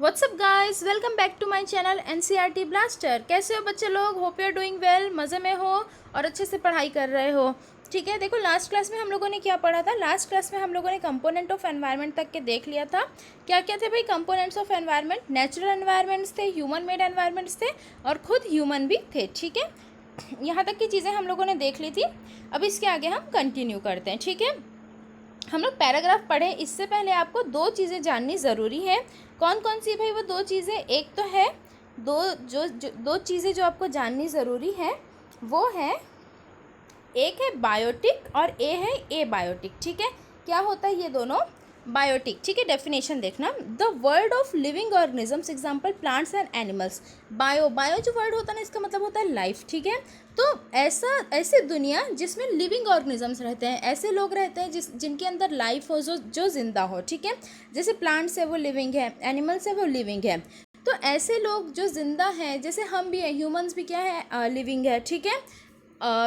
WhatsApp guys, welcome back to my channel NCERT blaster. कैसे हो बच्चे लोग? Hope you are doing well, मज़े में हो और अच्छे से पढ़ाई कर रहे हो। ठीक है, देखो लास्ट क्लास में हम लोगों ने क्या पढ़ा था। लास्ट क्लास में हम लोगों ने कंपोनेंट ऑफ एनवायरनमेंट तक के देख लिया था। क्या क्या थे भाई components of environment? Natural environments थे, ह्यूमन मेड एनवायरनमेंट्स थे और खुद ह्यूमन भी थे। ठीक है, यहाँ तक की चीज़ें हम लोगों ने देख ली थी। अब इसके आगे हम कंटिन्यू करते हैं। ठीक है, हम लोग पैराग्राफ पढ़ें इससे पहले आपको दो चीज़ें जाननी ज़रूरी है। कौन कौन सी भाई वो दो चीज़ें? एक तो है दो चीज़ें जो आपको जाननी ज़रूरी है वो है, एक है बायोटिक और ए है ए बायोटिक। ठीक है, क्या होता है ये दोनों? बायोटिक। ठीक है, डेफिनेशन देखना। The world of living organisms, example plants and animals. Bio जो वर्ड होता है ना, इसका मतलब होता है लाइफ। ठीक है, तो ऐसे दुनिया जिसमें लिविंग ऑर्गेनिजम्स रहते हैं, ऐसे लोग रहते हैं जिनके अंदर लाइफ हो, जो जिंदा हो। ठीक है, जैसे प्लांट्स है वो लिविंग है, एनिमल्स है वो लिविंग है। तो ऐसे लोग जो जिंदा हैं, जैसे हम भी हैं, ह्यूमंस भी क्या है, लिविंग है। ठीक है,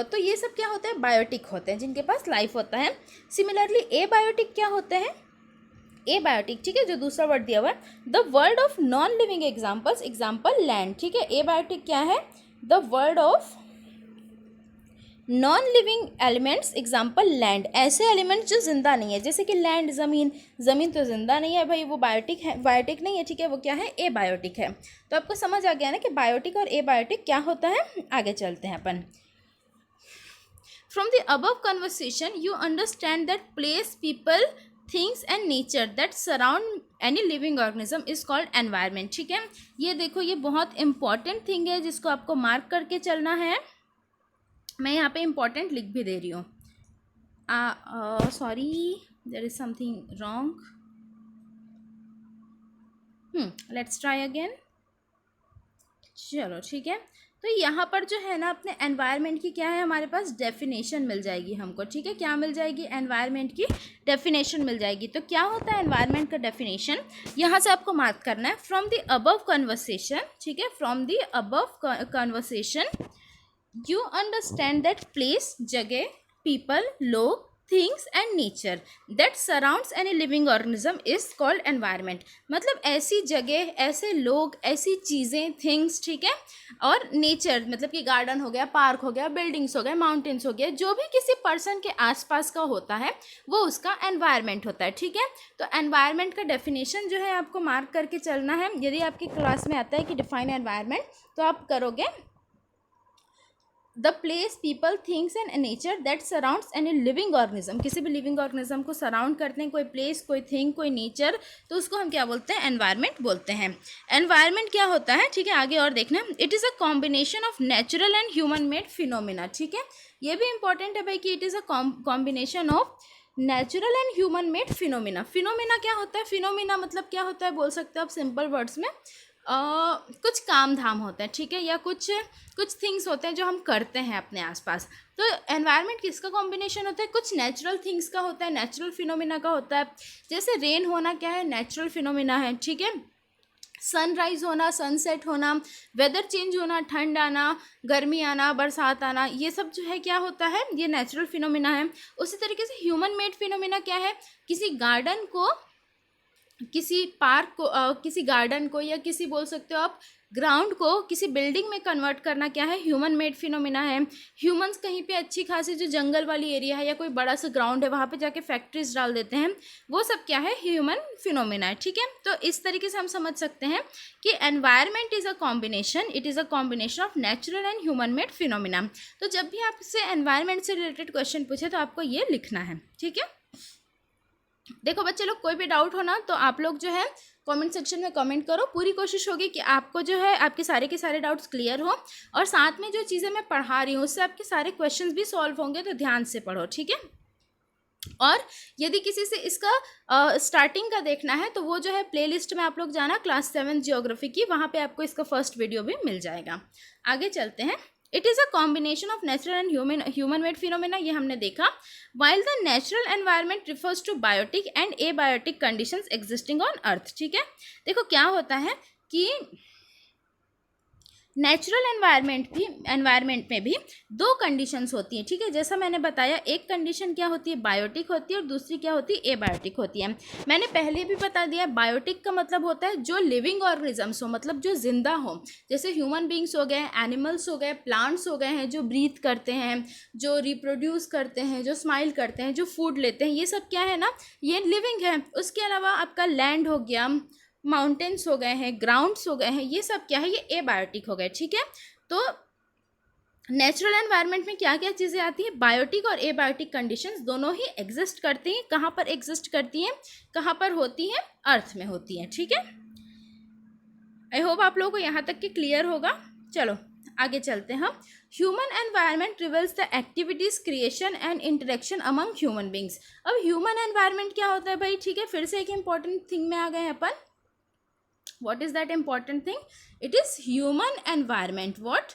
तो ये सब क्या होते हैं? बायोटिक होते हैं, जिनके पास लाइफ होता है। सिमिलरली ए बायोटिक क्या होते हैं? ए बायोटिक, ठीक है, जो दूसरा वर्ड दिया हुआ है, the world of non living examples, example land. ठीक है, ए बायोटिक क्या है? The world of non living elements, example land. ऐसे एलिमेंट्स जो जिंदा नहीं है, जैसे कि लैंड, ज़मीन। ज़मीन तो जिंदा नहीं है भाई, वो बायोटिक है, बायोटिक नहीं है। ठीक है, वो क्या है? ए बायोटिक है। तो आपको समझ आ गया ना कि बायोटिक और ए बायोटिक क्या होता है। आगे चलते हैं अपन। From the above conversation, you understand that place, people, things and nature that surround any living organism is called environment. ठीक है, ये देखो, ये बहुत इंपॉर्टेंट थिंग है जिसको आपको मार्क करके चलना है। मैं यहाँ पे इंपॉर्टेंट लिख भी दे रही हूँ। Sorry, there is something wrong. Let's try again. चलो ठीक है, तो यहाँ पर जो है ना, अपने एनवायरनमेंट की क्या है, हमारे पास डेफिनेशन मिल जाएगी हमको। ठीक है, क्या मिल जाएगी? एनवायरनमेंट की डेफिनेशन मिल जाएगी। तो क्या होता है एनवायरनमेंट का डेफिनेशन? यहाँ से आपको मार्क करना है, फ्रॉम द अबव कन्वर्सेशन। ठीक है, from the above conversation you understand that place, जगह, पीपल, लोग, things and nature that surrounds any living organism is called environment. मतलब ऐसी जगह, ऐसे लोग, ऐसी चीज़ें, थिंग्स, ठीक है, और नेचर, मतलब कि गार्डन हो गया, पार्क हो गया, बिल्डिंग्स हो गए, माउंटेन्स हो गया, जो भी किसी पर्सन के आसपास का होता है वो उसका एनवायरनमेंट होता है। ठीक है, तो एनवायरनमेंट का डेफिनेशन जो है आपको मार्क करके चलना है। यदि आपकी क्लास में आता है कि डिफाइन एनवायरनमेंट, तो आप करोगे the place, people, things and nature that surrounds any living organism. किसी भी लिविंग ऑर्गेनिज्म को सराउंड करते हैं कोई प्लेस, कोई थिंग, कोई नेचर, तो उसको हम क्या बोलते हैं? एनवायरनमेंट बोलते हैं। एनवायरनमेंट क्या होता है? ठीक है, आगे और देखना। It is a combination of natural and human made phenomena. ठीक है, ये भी इंपॉर्टेंट है भाई कि it is a combination of natural and human made phenomena. Phenomena क्या होता है? फिनोमिना मतलब क्या होता है बोल सकते हो आप सिंपल वर्ड्स में? कुछ काम धाम होते हैं। ठीक है, या कुछ थिंग्स होते हैं जो हम करते हैं अपने आसपास। तो एनवायरनमेंट किसका कॉम्बिनेशन होता है? कुछ नेचुरल थिंग्स का होता है, नेचुरल फिनोमिना का होता है। जैसे रेन होना क्या है? नेचुरल फिनोमिना है। ठीक है, सनराइज होना, सनसेट होना, वेदर चेंज होना, ठंड आना, गर्मी आना, बरसात आना, ये सब जो है क्या होता है? ये नेचुरल फिनोमिना है। उसी तरीके से ह्यूमन मेड फिनोमिना क्या है? किसी गार्डन को, किसी पार्क को, किसी गार्डन को, या किसी बोल सकते हो आप ग्राउंड को किसी बिल्डिंग में कन्वर्ट करना क्या है? ह्यूमन मेड फिनोमिना है। ह्यूमंस कहीं पे अच्छी खासी जो जंगल वाली एरिया है या कोई बड़ा सा ग्राउंड है, वहाँ पे जाके फैक्ट्रीज डाल देते हैं, वो सब क्या है? ह्यूमन फिनोमिना है। ठीक है, तो इस तरीके से हम समझ सकते हैं कि environment is a combination, it is a combination of natural and human made phenomena. तो जब भी आपसे एनवायरनमेंट से रिलेटेड क्वेश्चन पूछे तो आपको ये लिखना है। ठीक है, देखो बच्चे लोग, कोई भी डाउट हो ना तो आप लोग जो है कमेंट सेक्शन में कमेंट करो। पूरी कोशिश होगी कि आपको जो है आपके सारे के सारे डाउट्स क्लियर हो, और साथ में जो चीज़ें मैं पढ़ा रही हूँ उससे आपके सारे क्वेश्चंस भी सॉल्व होंगे, तो ध्यान से पढ़ो। ठीक है, और यदि किसी से इसका स्टार्टिंग का देखना है तो वो जो है प्लेलिस्ट में आप लोग जाना, क्लास 7 जियोग्राफी की, वहाँ पे आपको इसका फर्स्ट वीडियो भी मिल जाएगा। आगे चलते हैं। It is a combination of natural and human made phenomena, ये हमने देखा। While the natural environment refers to biotic and abiotic conditions existing on earth. ठीक है, देखो क्या होता है कि नेचुरल एनवायरनमेंट में भी दो कंडीशंस होती हैं, ठीक है। जैसा मैंने बताया, एक कंडीशन क्या होती है, बायोटिक होती है, और दूसरी क्या होती है, एबायोटिक होती है। मैंने पहले भी बता दिया, बायोटिक का मतलब होता है जो लिविंग ऑर्गेनिजम्स हो, मतलब जो जिंदा हो, जैसे ह्यूमन बींग्स हो गए, एनिमल्स हो गए, प्लांट्स हो गए हैं, जो ब्रीथ करते हैं, जो रिप्रोड्यूस करते हैं, जो स्माइल करते हैं, जो फूड लेते हैं, ये सब क्या है ना, ये लिविंग है। उसके अलावा आपका लैंड हो गया, माउंटेन्स हो गए हैं, ग्राउंड्स हो गए हैं, ये सब क्या है, ये एबायोटिक हो गए, ठीक है। तो नेचुरल एनवायरनमेंट में क्या क्या चीज़ें आती हैं, बायोटिक और एबायोटिक कंडीशंस दोनों ही एग्जिस्ट करती हैं। कहाँ पर एग्जिस्ट करती हैं, कहाँ पर होती हैं, अर्थ में होती हैं, ठीक है। आई होप आप लोगों को यहाँ तक कि क्लियर होगा। चलो आगे चलते हैं हम। Human environment reveals the activities, creation and interaction among human beings. अब ह्यूमन एनवायरनमेंट क्या होता है भाई, ठीक है, फिर से एक इंपॉर्टेंट थिंग में आ गए अपन। What is that important thing? It is human environment. What?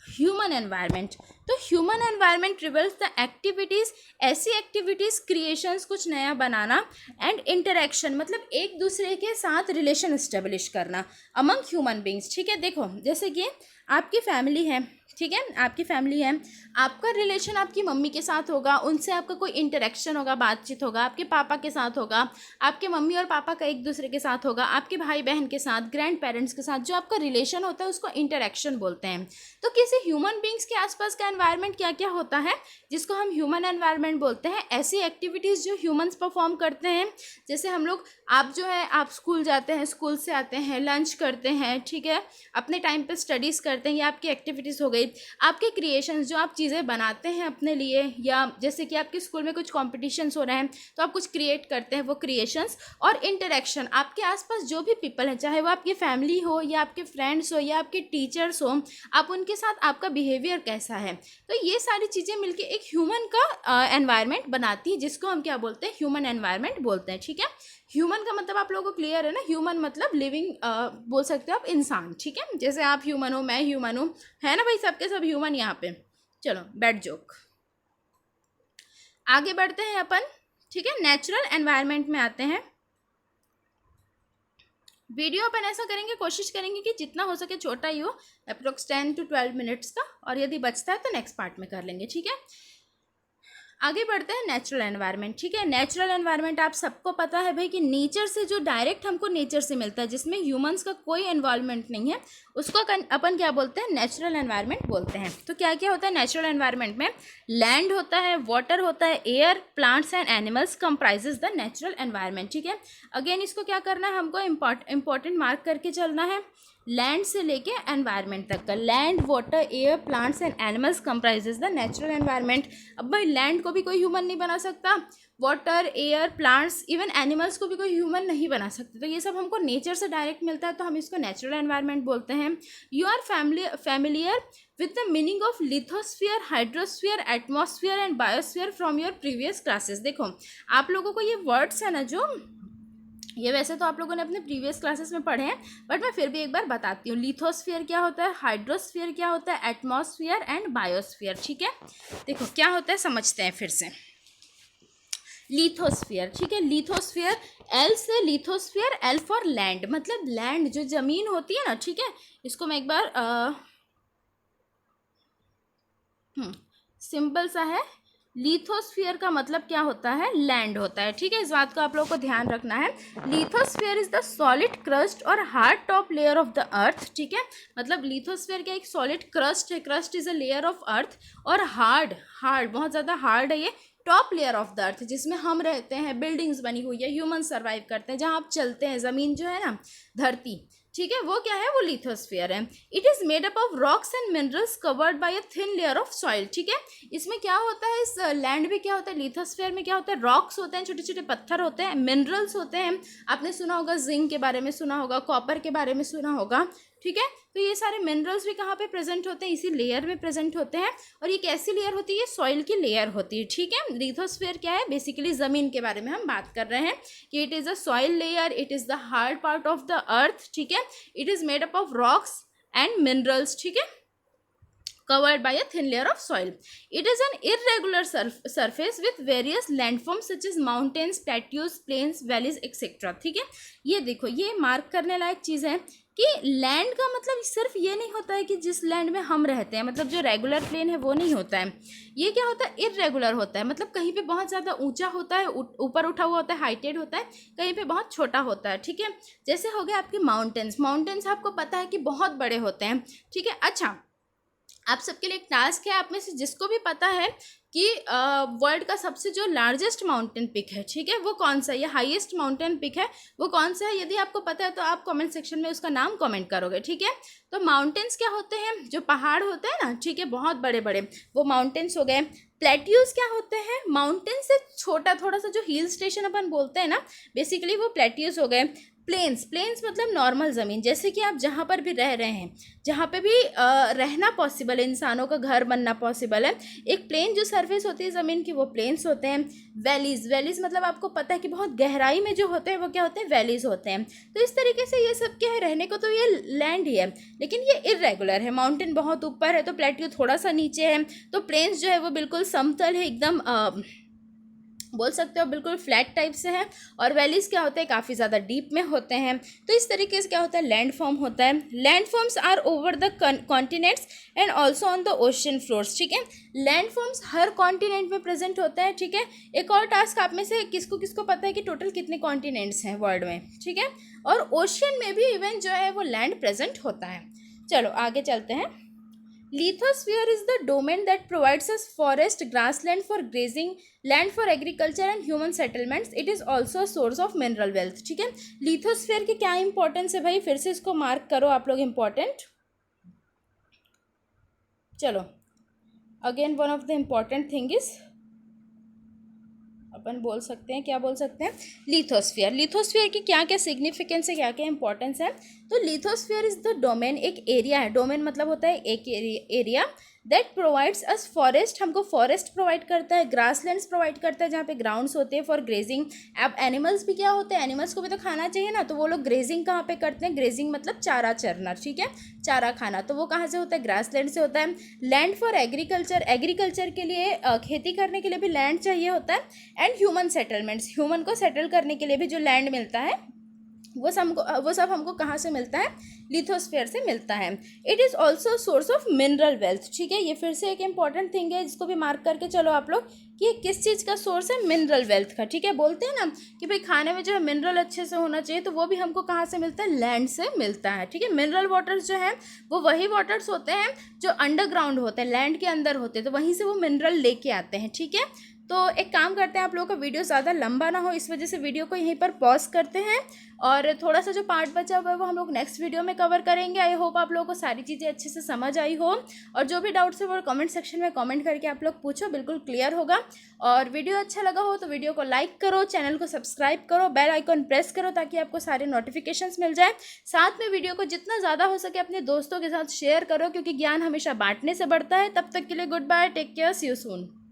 Human environment. तो human environment reveals the activities, ऐसी एक्टिविटीज़, क्रिएशंस, कुछ नया बनाना, एंड इंटरेक्शन मतलब एक दूसरे के साथ रिलेशन इस्टेब्लिश करना अमंग ह्यूमन बींग्स, ठीक है। देखो जैसे कि आपकी फैमिली है, ठीक है, आपकी फैमिली है, आपका रिलेशन आपकी मम्मी के साथ होगा, उनसे आपका कोई इंटरेक्शन होगा, बातचीत होगा, आपके पापा के साथ होगा, आपके मम्मी और पापा का एक दूसरे के साथ होगा, आपके भाई बहन के साथ, ग्रैंड पेरेंट्स के साथ, जो आपका रिलेशन होता है उसको इंटरेक्शन बोलते हैं। तो किसी ह्यूमन बींग्स के आसपास का एनवायरनमेंट क्या क्या होता है, जिसको हम ह्यूमन एनवायरनमेंट बोलते हैं, ऐसी एक्टिविटीज़ जो ह्यूमन्स परफॉर्म करते हैं। जैसे हम लोग, आप जो है, आप स्कूल जाते हैं, स्कूल से आते हैं, लंच करते हैं, ठीक है, अपने टाइम पे स्टडीज़ करते हैं, ये आपकी एक्टिविटीज़ हो गई। आपके क्रिएशंस, जो आप चीज़ें बनाते हैं अपने लिए, या जैसे कि आपके स्कूल में कुछ कॉम्पिटिशन्स हो रहे हैं तो आप कुछ क्रिएट करते हैं, वो क्रिएशंस। और इंटरेक्शन, आपके आसपास जो भी पीपल हैं, चाहे वो आपकी फैमिली हो या आपके फ्रेंड्स हो या आपके टीचर्स हो, आप उनके साथ आपका बिहेवियर कैसा है। तो ये सारी चीज़ें मिलके एक ह्यूमन का एनवायरनमेंट बनाती है, जिसको हम क्या बोलते हैं, ह्यूमन एनवायरनमेंट बोलते हैं, ठीक है। ह्यूमन का मतलब आप लोगों को क्लियर है ना, ह्यूमन मतलब लिविंग बोल सकते हो आप, इंसान, ठीक है। जैसे आप ह्यूमन हो, मैं ह्यूमन हूँ, है ना भाई, सबके सब ह्यूमन यहाँ पे। चलो बैड जोक, आगे बढ़ते हैं अपन, ठीक है। नेचुरल एनवायरनमेंट में आते हैं। वीडियो अपन ऐसा करेंगे, कोशिश करेंगे कि जितना हो सके छोटा ही हो, अप्रोक्स 10 to 12 मिनट्स का, और यदि बचता है तो नेक्स्ट पार्ट में कर लेंगे, ठीक है। आगे बढ़ते हैं, नेचुरल एनवायरनमेंट, ठीक है। नेचुरल एनवायरनमेंट आप सबको पता है भाई कि नेचर से, जो डायरेक्ट हमको नेचर से मिलता है, जिसमें ह्यूमंस का कोई इन्वॉल्वमेंट नहीं है, उसको अपन क्या बोलते हैं, नेचुरल एनवायरनमेंट बोलते हैं। तो क्या क्या होता है नेचुरल एनवायरनमेंट में, लैंड होता है, वाटर होता है, air, plants and animals comprises the natural environment, ठीक है। अगेन इसको क्या करना है, हमको इंपॉर्टेंट मार्क करके चलना है। लैंड से लेके एनवायरनमेंट तक का, land, water, air, plants and animals comprises the natural environment. अब भाई लैंड को भी कोई ह्यूमन नहीं बना सकता, water, air, plants, even animals को भी कोई ह्यूमन नहीं बना सकते, तो ये सब हमको नेचर से डायरेक्ट मिलता है, तो हम इसको नेचुरल एनवायरनमेंट बोलते हैं। You are familiar with the meaning of lithosphere, hydrosphere, atmosphere and biosphere from your previous classes. देखो आप लोगों को ये वर्ड्स है ना, जो ये वैसे तो आप लोगों ने अपने प्रीवियस क्लासेस में पढ़े हैं, बट मैं फिर भी एक बार बताती हूँ। लिथोस्फीयर क्या होता है, हाइड्रोस्फीयर क्या होता है, एटमॉस्फेयर एंड बायोस्फीयर, ठीक है। देखो क्या होता है, समझते हैं फिर से। लिथोस्फीयर, ठीक है, लिथोस्फीयर, एल से लिथोस्फीयर, एल फॉर लैंड, मतलब लैंड जो जमीन होती है ना, ठीक है। इसको मैं एक बार सिंपल सा है, लिथोस्फीयर का मतलब क्या होता है, लैंड होता है, ठीक है। इस बात को आप लोगों को ध्यान रखना है। Lithosphere is the solid crust और hard top layer of the earth, ठीक है। मतलब लिथोस्फीयर क्या, एक सॉलिड क्रस्ट है, crust is a layer of earth, और हार्ड बहुत ज़्यादा हार्ड है ये, top layer of the earth, जिसमें हम रहते हैं, बिल्डिंग्स बनी हुई है, ह्यूमन सर्वाइव करते हैं, जहाँ आप चलते हैं, ज़मीन जो है ना, धरती, ठीक है, वो क्या है, वो लिथोस्फीयर है। It is made up of rocks and minerals covered by a thin layer of soil, ठीक है। इसमें क्या होता है, इस लैंड में क्या होता है, लिथोस्फीयर में क्या होता है, रॉक्स होते हैं, छोटे छोटे पत्थर होते हैं, मिनरल्स होते हैं, आपने सुना होगा जिंक के बारे में सुना होगा, कॉपर के बारे में सुना होगा, ठीक है। तो ये सारे मिनरल्स भी कहाँ पे प्रेजेंट होते हैं, इसी लेयर में प्रेजेंट होते हैं। और ये कैसी लेयर होती है, सॉइल की लेयर होती है, ठीक है। लिथोस्फीयर क्या है, बेसिकली ज़मीन के बारे में हम बात कर रहे हैं कि it is a soil layer, it is the hard part of the earth, ठीक है। It is made up of rocks and minerals, ठीक है, covered by a thin layer of soil. It is an irregular surface with various landforms such as mountains, plateaus, plains, valleys, etc. ठीक है, ये देखो, ये mark करने लायक चीज़ है कि लैंड का मतलब सिर्फ ये नहीं होता है कि जिस लैंड में हम रहते हैं, मतलब जो रेगुलर प्लेन है वो नहीं होता है। ये क्या होता है, इर्रेगुलर होता है, मतलब कहीं पे बहुत ज़्यादा ऊंचा होता है, ऊपर उठा हुआ होता है, हाइटेड होता है, कहीं पे बहुत छोटा होता है, ठीक है। जैसे हो गए आपके माउंटेन्स, माउंटेन्स आपको पता है कि बहुत बड़े होते हैं, ठीक है। अच्छा, आप सबके लिए एक टास्क है, आप में से जिसको भी पता है कि वर्ल्ड का सबसे जो लार्जेस्ट माउंटेन पिक है, ठीक है, वो कौन सा, ये हाईएस्ट माउंटेन पिक है, वो कौन सा है, यदि आपको पता है तो आप कमेंट सेक्शन में उसका नाम कमेंट करोगे, ठीक है। तो माउंटेन्स क्या होते हैं, जो पहाड़ होते हैं ना, ठीक है, बहुत बड़े बड़े, वो माउंटेन्स हो गए। प्लेट्यूज क्या होते हैं, माउंटेन से छोटा थोड़ा सा, जो हिल स्टेशन अपन बोलते हैं ना, बेसिकली वो प्लेट्यूज हो गए। प्लेन्स, प्लेन्स मतलब नॉर्मल ज़मीन, जैसे कि आप जहाँ पर भी रह रहे हैं, जहाँ पे भी रहना पॉसिबल है, इंसानों का घर बनना पॉसिबल है, एक प्लेन जो सरफेस होती है ज़मीन की, वो प्लेन्स होते हैं। वैलीज़, वैलीज़ मतलब आपको पता है कि बहुत गहराई में जो होते हैं वो क्या होते हैं, वैलीज़ होते हैं। तो इस तरीके से ये सब क्या है, रहने को तो ये लैंड ही है, लेकिन ये इर्रेगुलर है। माउंटेन बहुत ऊपर है तो प्लेट्यू थोड़ा सा नीचे है, तो प्लेन्स जो है वो बिल्कुल समतल है, एकदम बोल सकते हो बिल्कुल फ्लैट टाइप से है। और वैलीज क्या होते हैं, काफ़ी ज़्यादा डीप में होते हैं। तो इस तरीके से क्या होता है, लैंड फॉर्म होता है। Landforms are over the continents and also on the ocean floors, ठीक है। लैंड फॉर्म्स हर कॉन्टिनेंट में प्रेजेंट होता है, ठीक है। एक और टास्क, आप में से किसको किसको पता है कि टोटल कितने कॉन्टिनेंट्स हैं वर्ल्ड में, ठीक है। और ओशियन में भी इवन जो है वो लैंड प्रेजेंट होता है। चलो आगे चलते हैं। Lithosphere is the domain that provides us forest, grassland for grazing, land for agriculture and human settlements. It is also a source of mineral wealth, ठीक है। लिथोस्फीयर की क्या इंपॉर्टेंस है भाई, फिर से इसको मार्क करो आप लोग, इंपॉर्टेंट। चलो, again one of the important thing is, अपन बोल सकते हैं, क्या बोल सकते हैं, लिथोस्फीयर। लिथोस्फीयर की क्या क्या सिग्निफिकेंस है, क्या क्या इंपॉर्टेंस है। तो लिथोस्फीयर इज द डोमेन, एक एरिया है, डोमेन मतलब होता है एक area, that provides us forest, हमको फॉरेस्ट प्रोवाइड करता है, ग्रासलैंड्स प्रोवाइड करता है जहाँ पे ग्राउंड्स होते हैं फॉर ग्रेजिंग। अब एनिमल्स भी क्या होते हैं, एनिमल्स को भी तो खाना चाहिए ना, तो वो लोग ग्रेजिंग कहाँ पे करते हैं, ग्रेजिंग मतलब चारा चरना, ठीक है, चारा खाना, तो वो कहाँ से होता है, ग्रासलैंड से होता है। लैंड फॉर एग्रीकल्चर, एग्रीकल्चर के लिए खेती करने के लिए भी लैंड चाहिए होता है। एंड ह्यूमन सेटलमेंट्स, ह्यूमन को सेटल करने के लिए भी जो लैंड मिलता है वो सब हमको कहाँ से मिलता है, लिथोस्फीयर से मिलता है। It is also source of mineral wealth, ठीक है। ये फिर से एक इंपॉर्टेंट थिंग है, जिसको भी मार्क करके चलो आप लोग कि ये किस चीज़ का सोर्स है, मिनरल वेल्थ का, ठीक है। बोलते हैं ना कि भाई खाने में जो है मिनरल अच्छे से होना चाहिए, तो वो भी हमको कहाँ से मिलता है, लैंड से मिलता है, ठीक है। मिनरल वाटर्स जो है वो वही वाटर्स होते हैं जो अंडरग्राउंड होते हैं, लैंड के अंदर होते हैं, तो वहीं से वो मिनरल लेके आते हैं, ठीक है। तो एक काम करते हैं, आप लोगों का वीडियो ज़्यादा लंबा ना हो, इस वजह से वीडियो को यहीं पर पॉज करते हैं, और थोड़ा सा जो पार्ट बचा हुआ है वो हम लोग नेक्स्ट वीडियो में कवर करेंगे। आई होप आप लोगों को सारी चीज़ें अच्छे से समझ आई हो, और जो भी डाउट्स है वो कमेंट सेक्शन में कमेंट करके आप लोग पूछो, बिल्कुल क्लियर होगा। और वीडियो अच्छा लगा हो तो वीडियो को लाइक करो, चैनल को सब्सक्राइब करो, बेल आइकॉन प्रेस करो ताकि आपको सारे नोटिफिकेशंस मिल जाए। साथ में वीडियो को जितना ज़्यादा हो सके अपने दोस्तों के साथ शेयर करो, क्योंकि ज्ञान हमेशा बांटने से बढ़ता है। तब तक के लिए goodbye, take care, see you soon.